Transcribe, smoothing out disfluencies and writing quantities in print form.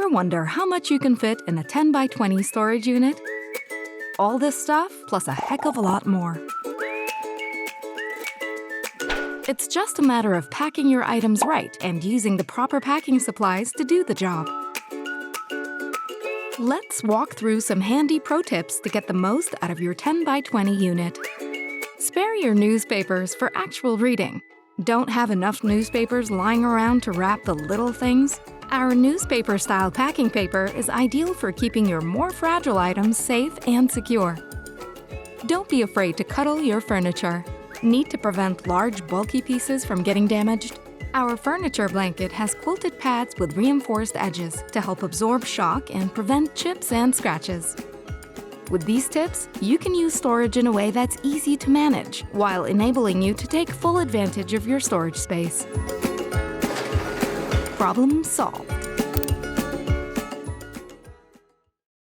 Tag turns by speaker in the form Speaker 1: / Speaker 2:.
Speaker 1: Ever wonder how much you can fit in a 10 by 20 storage unit? All this stuff, plus a heck of a lot more. It's just a matter of packing your items right and using the proper packing supplies to do the job. Let's walk through some handy pro tips to get the most out of your 10 by 20 unit. Spare your newspapers for actual reading. Don't have enough newspapers lying around to wrap the little things? Our newspaper-style packing paper is ideal for keeping your more fragile items safe and secure. Don't be afraid to cuddle your furniture. Need to prevent large, bulky pieces from getting damaged? Our furniture blanket has quilted pads with reinforced edges to help absorb shock and prevent chips and scratches. With these tips, you can use storage in a way that's easy to manage, while enabling you to take full advantage of your storage space. Problem solved.